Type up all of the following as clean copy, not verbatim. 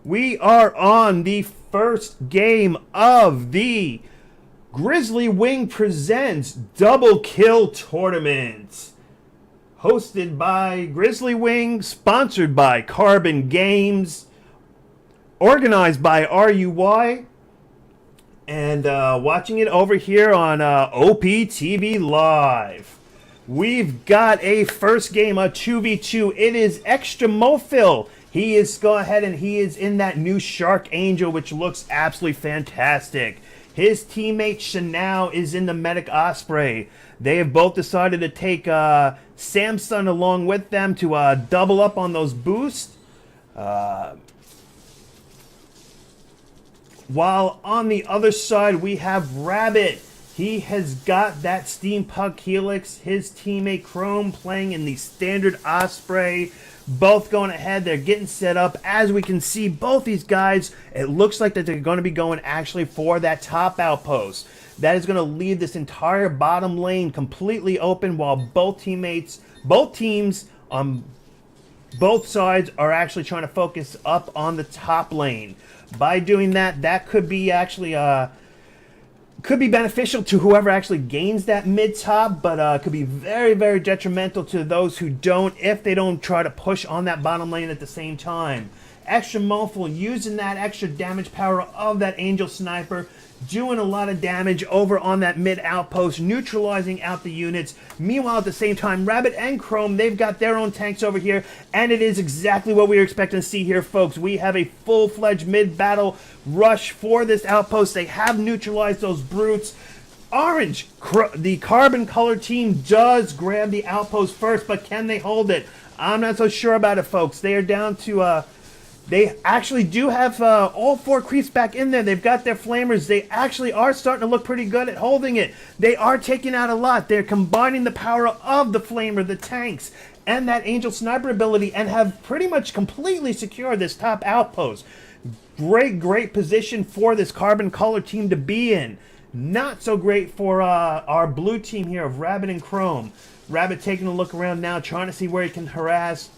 We are on the first game of the Grizzly Wing Presents Double Kill Tournament. Hosted by Grizzly Wing, sponsored by Carbon Games, organized by RUY, and watching it over here on OPTV Live. We've got a first game, a 2v2. It is Extremofil. He is go ahead and he is in that new Shark Angel, which looks absolutely fantastic. His teammate Chanel is in the Medic Osprey. They have both decided to take Samsung along with them to double up on those boosts. While on the other side, we have Rabbit. He has got that Steampunk Helix. His teammate Chrome playing in the standard Osprey. Both going ahead. They're getting set up. As we can see, both these guys, it looks like that they're going to be going actually for that top outpost. That is going to leave this entire bottom lane completely open while both teams on both sides are actually trying to focus up on the top lane. By doing that, that could be actually could be beneficial to whoever actually gains that mid-top, but could be very, very detrimental to those who don't if they don't try to push on that bottom lane at the same time. Extremofil using that extra damage power of that Angel Sniper, doing a lot of damage over on that mid outpost, neutralizing out the units. Meanwhile, at the same time, Rabbit and Chrome, they've got their own tanks over here, and it is exactly what we were expecting to see here, folks. We have a full-fledged mid-battle rush for this outpost. They have neutralized those brutes. Orange, the carbon color team, does grab the outpost first, but can they hold it? I'm not so sure about it, folks. They are down to they actually do have all four creeps back in there. They've got their flamers. They actually are starting to look pretty good at holding it. They are taking out a lot. They're combining the power of the flamer, the tanks, and that Angel Sniper ability, and have pretty much completely secured this top outpost. Great position for this carbon color team to be in. Not so great for our blue team here of Rabbit and Chrome. Rabbit taking a look around now, trying to see where he can harass.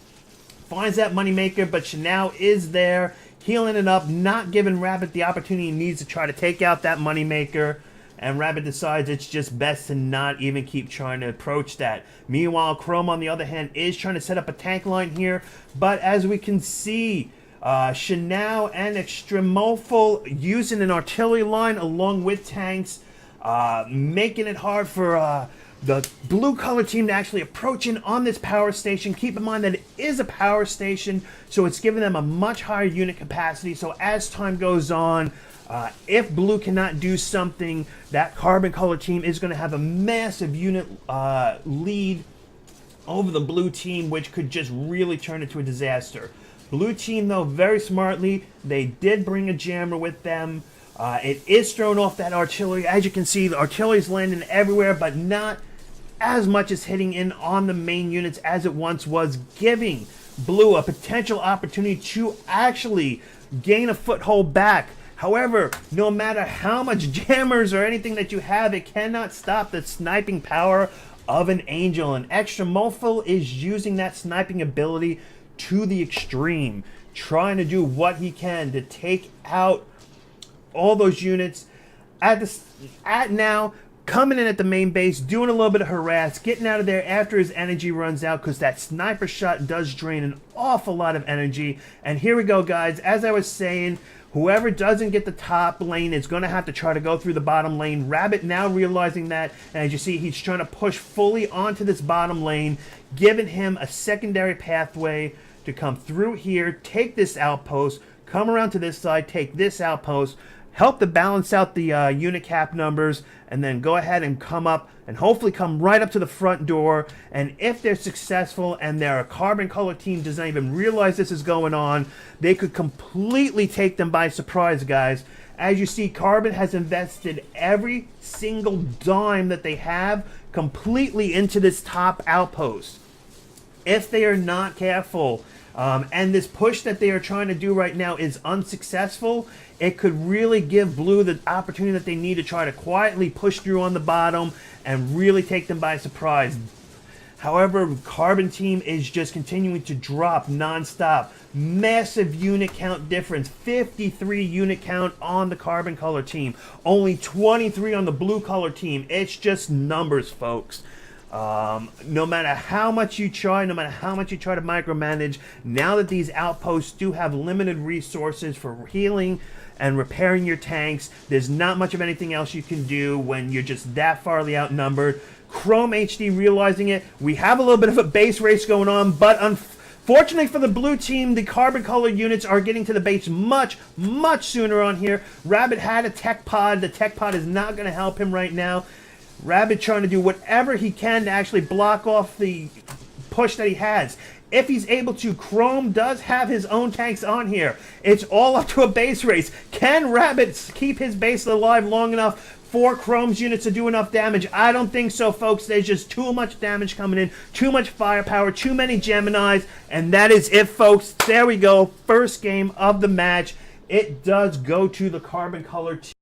Finds that moneymaker, but Chanel is there, healing it up, not giving Rabbit the opportunity he needs to try to take out that moneymaker. And Rabbit decides it's just best to not even keep trying to approach that. Meanwhile, Chrome, on the other hand, is trying to set up a tank line here. But as we can see, Chanel and Extremofil using an artillery line along with tanks, making it hard for the blue color team to actually approach in on this power station. Keep in mind that it is a power station, so it's giving them a much higher unit capacity. So as time goes on, if blue cannot do something, that carbon color team is going to have a massive unit lead over the blue team, which could just really turn into a disaster. Blue team, though, very smartly, they did bring a jammer with them. It is thrown off that artillery. As you can see, the artillery is landing everywhere, but not as much as hitting in on the main units as it once was, giving blue a potential opportunity to actually gain a foothold back. However, no matter how much jammers or anything that you have, it cannot stop the sniping power of an Angel. And Extremofil is using that sniping ability to the extreme, trying to do what he can to take out all those units. Now coming in at the main base, doing a little bit of harass, getting out of there after his energy runs out, because that sniper shot does drain an awful lot of energy. And here we go, guys. As I was saying, whoever doesn't get the top lane is going to have to try to go through the bottom lane. Rabbit now realizing that, and as you see, he's trying to push fully onto this bottom lane, giving him a secondary pathway to come through here, take this outpost, come around to this side, take this outpost, help to balance out the unit cap numbers, and then go ahead and come up and hopefully come right up to the front door. And if they're successful and their carbon color team does not even realize this is going on, they could completely take them by surprise, guys. As you see, Carbon has invested every single dime that they have completely into this top outpost. If they are not careful, and this push that they are trying to do right now is unsuccessful, it could really give blue the opportunity that they need to try to quietly push through on the bottom and really take them by surprise. However, Carbon Team is just continuing to drop nonstop. Massive unit count difference. 53 unit count on the Carbon Color team. Only 23 on the Blue Color team. It's just numbers, folks. No matter how much you try, no matter how much you try to micromanage, now that these outposts do have limited resources for healing and repairing your tanks, there's not much of anything else you can do when you're just that farly outnumbered. Chrome HD realizing it. We have a little bit of a base race going on, but unfortunately for the blue team, the Carbon Color units are getting to the base much sooner on here. Rabbit had a tech pod. The tech pod is not going to help him right now. Rabbit trying to do whatever he can to actually block off the push that he has. If he's able to, Chrome does have his own tanks on here. It's all up to a base race. Can Rabbit keep his base alive long enough for Chrome's units to do enough damage? I don't think so, folks. There's just too much damage coming in, too much firepower, too many Geminis, and that is it, folks. There we go. First game of the match. It does go to the Carbon Color team.